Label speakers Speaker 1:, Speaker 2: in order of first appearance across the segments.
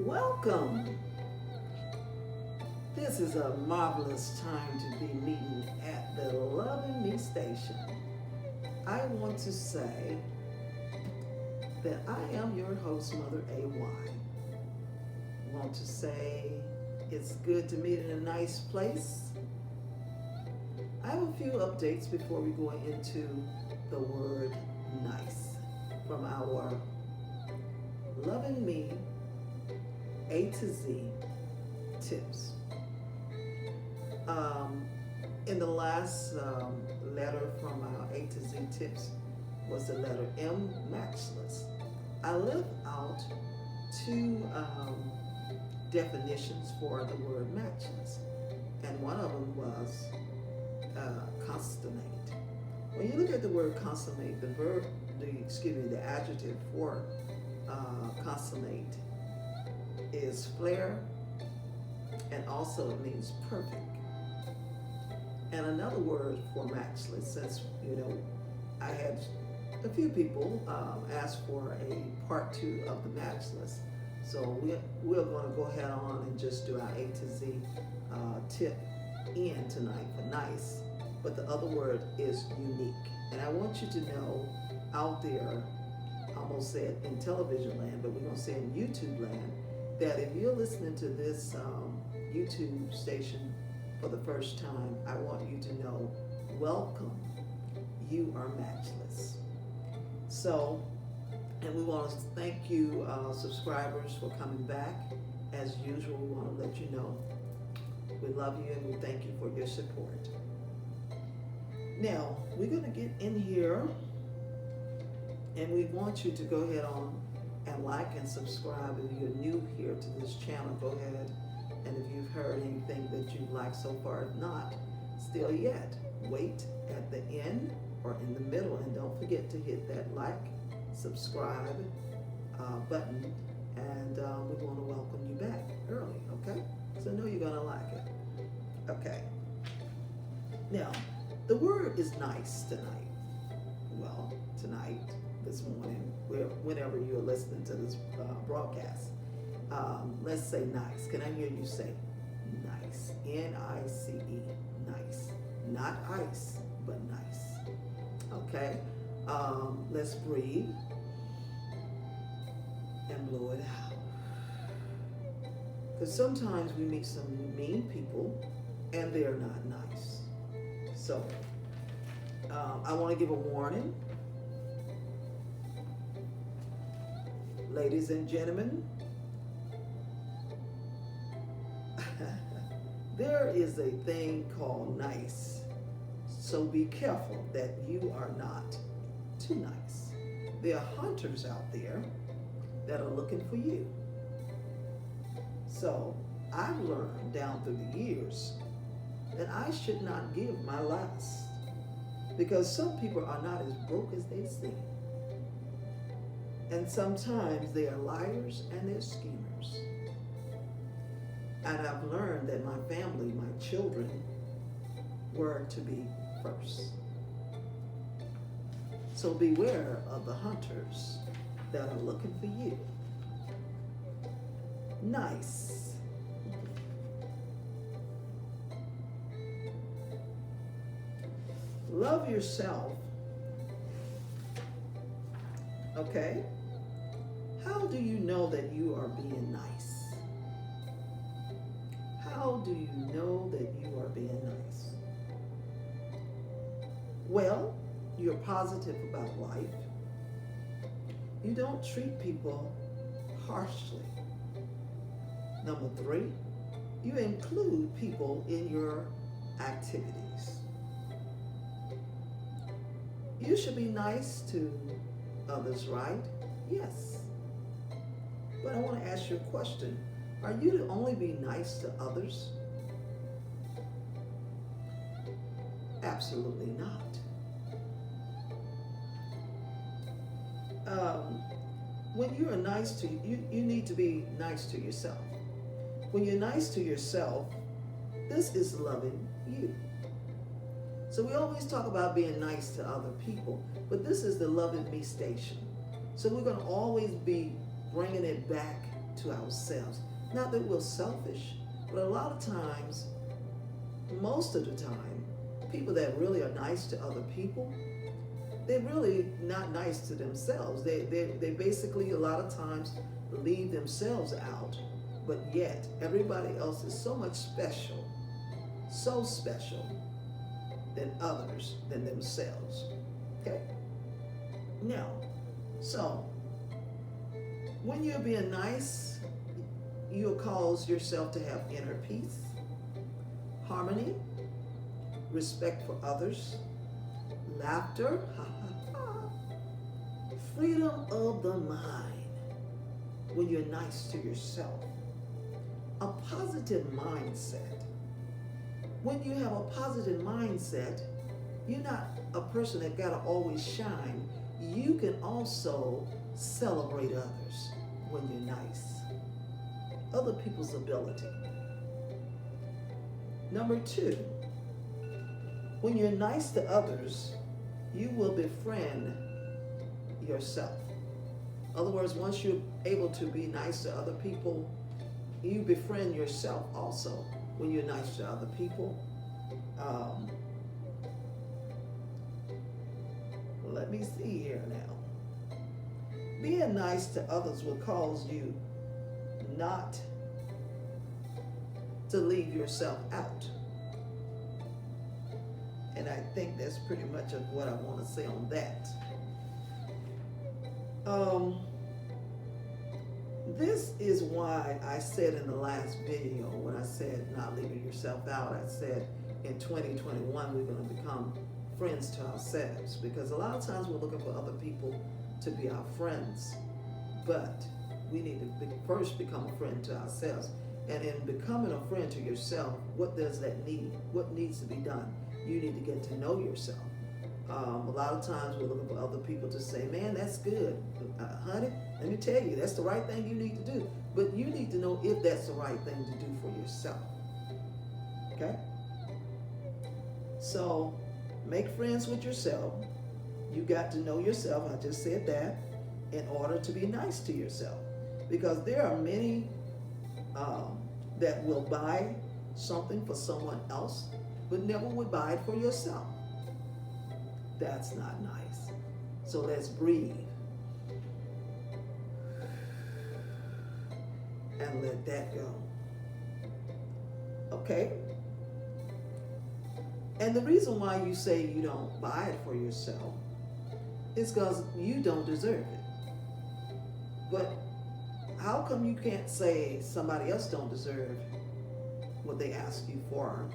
Speaker 1: Welcome. This is a marvelous time to be meeting at the Loving Me station. I want to say that I am your host, Mother AY. Want to say it's good to meet in a nice place. I have a few updates before we go into the word nice from our Loving Me A to Z tips. In the last letter from our A to Z tips was the letter M, matchless. I left out two definitions for the word matchless, and one of them was consummate. When you look at the word consummate, the adjective for consummate is flair, and also it means perfect. And another word for matchless, since I had a few people ask for a part two of the matchless, so we're going to go ahead on and just do our A to Z tip in tonight for nice. But the other word is unique, and I want you to know out there, I almost said in television land, but we're going to say in YouTube land, that if you're listening to this YouTube station for the first time, I want you to know, welcome, you are matchless. So, and we want to thank you subscribers for coming back. As usual, we want to let you know we love you and we thank you for your support. Now, we're going to get in here, and we want you to go ahead on and like and subscribe. If you're new here to this channel, go ahead, and if you've heard anything that you've liked so far, if not, still yet, wait at the end or in the middle, and don't forget to hit that like, subscribe button, and we want to welcome you back early, okay? So I know you're going to like it. Okay. Now, the word is nice tonight. Well, tonight, this morning, whenever you're listening to this broadcast. Let's say nice. Can I hear you say nice? N-I-C-E, nice. Not ice, but nice. Okay? Let's breathe and blow it out. Because sometimes we meet some mean people and they're not nice. So, I want to give a warning. Ladies and gentlemen, there is a thing called nice. So be careful that you are not too nice. There are hunters out there that are looking for you. So I've learned down through the years that I should not give my last, because some people are not as broke as they seem. And sometimes they are liars and they're schemers. And I've learned that my family, my children, were to be first. So beware of the hunters that are looking for you. Nice. Love yourself. Okay? How do you know that you are being nice? How do you know that you are being nice? Well, you're positive about life. You don't treat people harshly. Number 3, you include people in your activities. You should be nice to others, right? Yes. But I want to ask you a question. Are you to only be nice to others? Absolutely not. When you are nice to you, you need to be nice to yourself. When you're nice to yourself, this is loving you. So we always talk about being nice to other people, but this is the Loving Me station. So we're going to always be bringing it back to ourselves. Not that we're selfish, but a lot of times, most of the time, people that really are nice to other people, they're really not nice to themselves. They basically, a lot of times, leave themselves out, but yet everybody else is so much special, so special than others, than themselves. Okay? Now, so when you're being nice, you'll cause yourself to have inner peace, harmony, respect for others, laughter, freedom of the mind when you're nice to yourself, a positive mindset. When you have a positive mindset, you're not a person that gotta always shine. You can also celebrate others when you're nice. Other people's ability. Number 2, when you're nice to others, you will befriend yourself. In other words, once you're able to be nice to other people, you befriend yourself also when you're nice to other people. Let me see here now. Being nice to others will cause you not to leave yourself out. And I think that's pretty much of what I want to say on that. This is why I said in the last video, when I said not leaving yourself out, I said in 2021 we're going to become friends to ourselves, because a lot of times we're looking for other people to be our friends, but we need to first become a friend to ourselves. And in becoming a friend to yourself, what does that need? What needs to be done? You need to get to know yourself. A lot of times we're looking for other people to say, man, that's good. Honey, let me tell you, that's the right thing you need to do. But you need to know if that's the right thing to do for yourself. Okay? So, make friends with yourself. You got to know yourself. I just said that, in order to be nice to yourself. Because there are many that will buy something for someone else, but never would buy it for yourself. That's not nice. So let's breathe and let that go. Okay? And the reason why you say you don't buy it for yourself is because you don't deserve it. But how come you can't say somebody else don't deserve what they ask you for,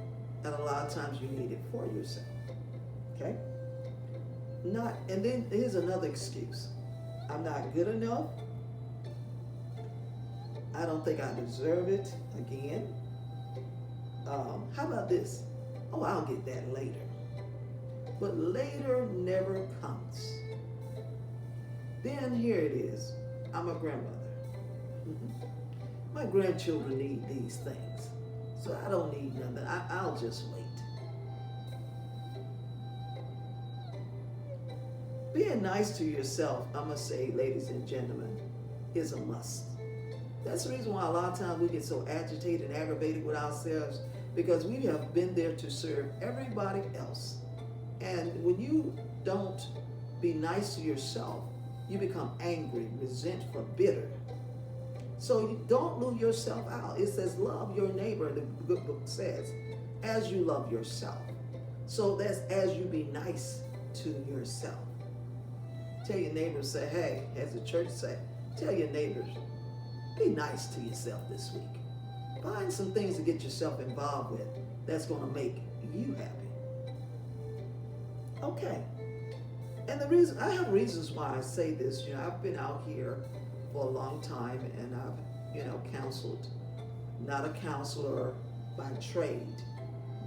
Speaker 1: and a lot of times you need it for yourself? Okay? And then here's another excuse. I'm not good enough. I don't think I deserve it again. How about this? Oh, I'll get that later. But later never comes. Then here it is. I'm a grandmother. My grandchildren need these things. So I don't need nothing. I'll just wait. Being nice to yourself, I must say, ladies and gentlemen, is a must. That's the reason why a lot of times we get so agitated and aggravated with ourselves, because we have been there to serve everybody else. And when you don't be nice to yourself, you become angry, resentful, bitter. So you don't lose yourself out. It says, love your neighbor, the good book says, as you love yourself. So that's as you be nice to yourself. Tell your neighbors, say, hey, as the church say, tell your neighbors, be nice to yourself this week. Find some things to get yourself involved with that's going to make you happy. Okay. And I have reasons why I say this. I've been out here for a long time, and I've, counseled. Not a counselor by trade,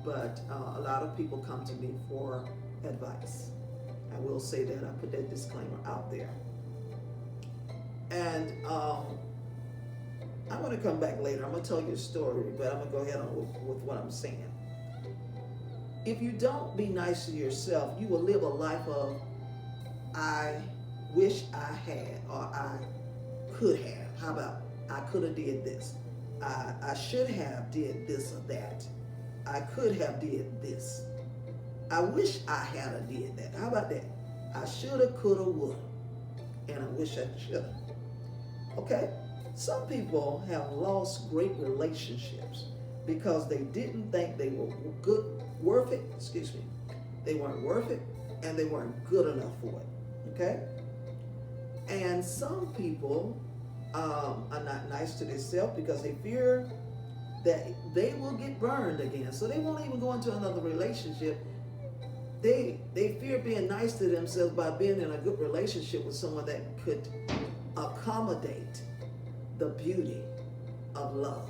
Speaker 1: but a lot of people come to me for advice. I will say that. I put that disclaimer out there. And I'm going to come back later. I'm going to tell you a story, but I'm going to go ahead on with what I'm saying. If you don't be nice to yourself, you will live a life of, I wish I had, or I could have. How about, I could have did this. I should have did this or that. I could have did this. I wish I had a did that. How about that? I shoulda, coulda, woulda. And I wish I shoulda. Okay? Some people have lost great relationships because they didn't think they were worth it. Excuse me. They weren't worth it, and they weren't good enough for it. Okay? And some people are not nice to themselves because they fear that they will get burned again. So they won't even go into another relationship. They fear being nice to themselves by being in a good relationship with someone that could accommodate the beauty of love.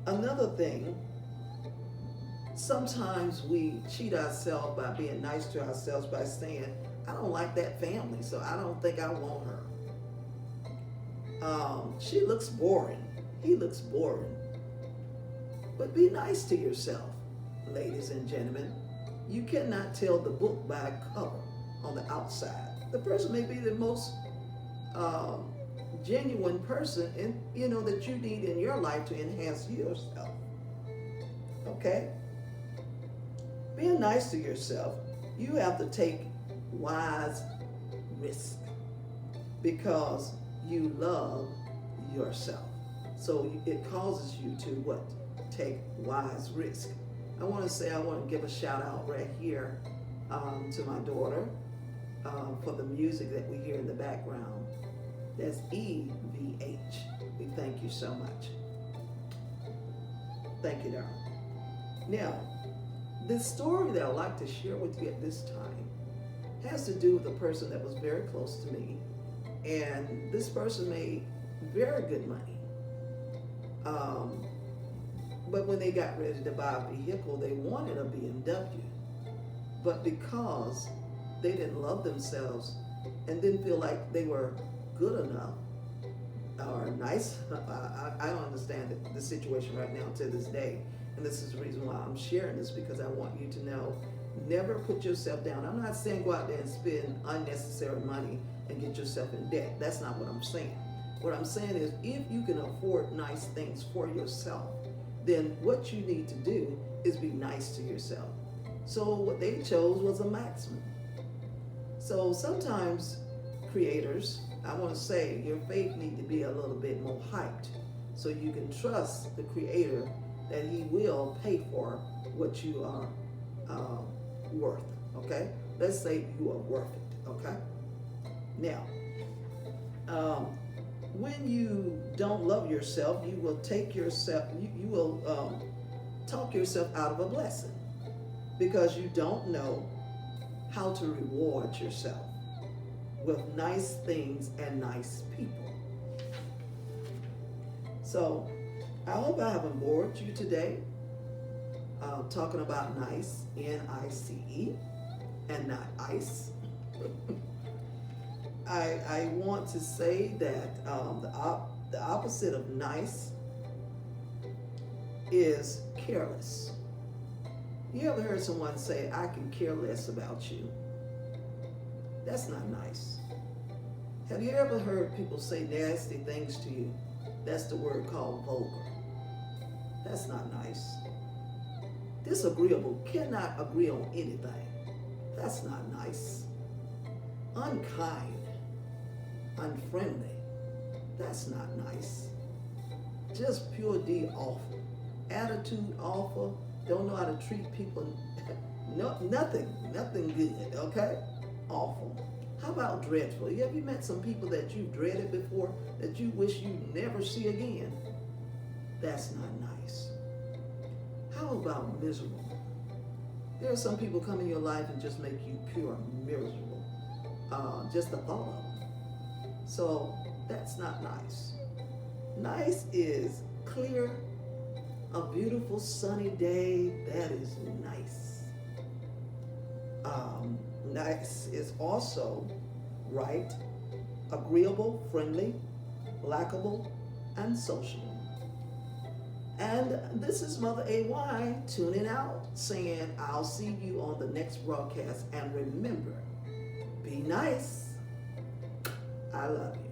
Speaker 1: Another thing, sometimes we cheat ourselves by being nice to ourselves by saying, I don't like that family, so I don't think I want her. She looks boring. He looks boring. But be nice to yourself, ladies and gentlemen. You cannot tell the book by a cover on the outside. The person may be the most genuine person that you need in your life to enhance yourself. Okay? Being nice to yourself, you have to take wise risk because you love yourself. So it causes you to what? Take wise risk. I want to give a shout out right here to my daughter for the music that we hear in the background. That's EVH. We thank you so much. Thank you, darling. Now, this story that I'd like to share with you at this time has to do with a person that was very close to me, and this person made very good money. But when they got ready to buy a vehicle, they wanted a BMW. But because they didn't love themselves and didn't feel like they were good enough or nice enough, I don't understand the situation right now to this day. And this is the reason why I'm sharing this, because I want you to know, never put yourself down. I'm not saying go out there and spend unnecessary money and get yourself in debt. That's not what I'm saying. What I'm saying is, if you can afford nice things for yourself, then what you need to do is be nice to yourself. So what they chose was a maximum. So sometimes creators, I want to say your faith need to be a little bit more hyped so you can trust the creator that he will pay for what you are worth, okay? Let's say you are worth it, okay? Now, when you don't love yourself, you will take yourself, you will talk yourself out of a blessing because you don't know how to reward yourself with nice things and nice people. So I hope I haven't bored you today talking about nice, N-I-C-E, and not ice. I want to say that the opposite of nice is careless. You ever heard someone say, I can care less about you? That's not nice. Have you ever heard people say nasty things to you? That's the word called vulgar. That's not nice. Disagreeable, cannot agree on anything. That's not nice. Unkind, unfriendly, that's not nice. Just pure D awful. Attitude awful, don't know how to treat people, nothing good, okay? Awful. How about dreadful? Have you met some people that you dreaded before that you wish you'd never see again? That's not nice. How about miserable? There are some people come in your life and just make you pure miserable. Just the thought of them. So that's not nice. Nice is clear, a beautiful sunny day. That is nice. Nice is also right, agreeable, friendly, likable, and sociable. And this is Mother AY tuning out, saying I'll see you on the next broadcast. And remember, be nice. I love you.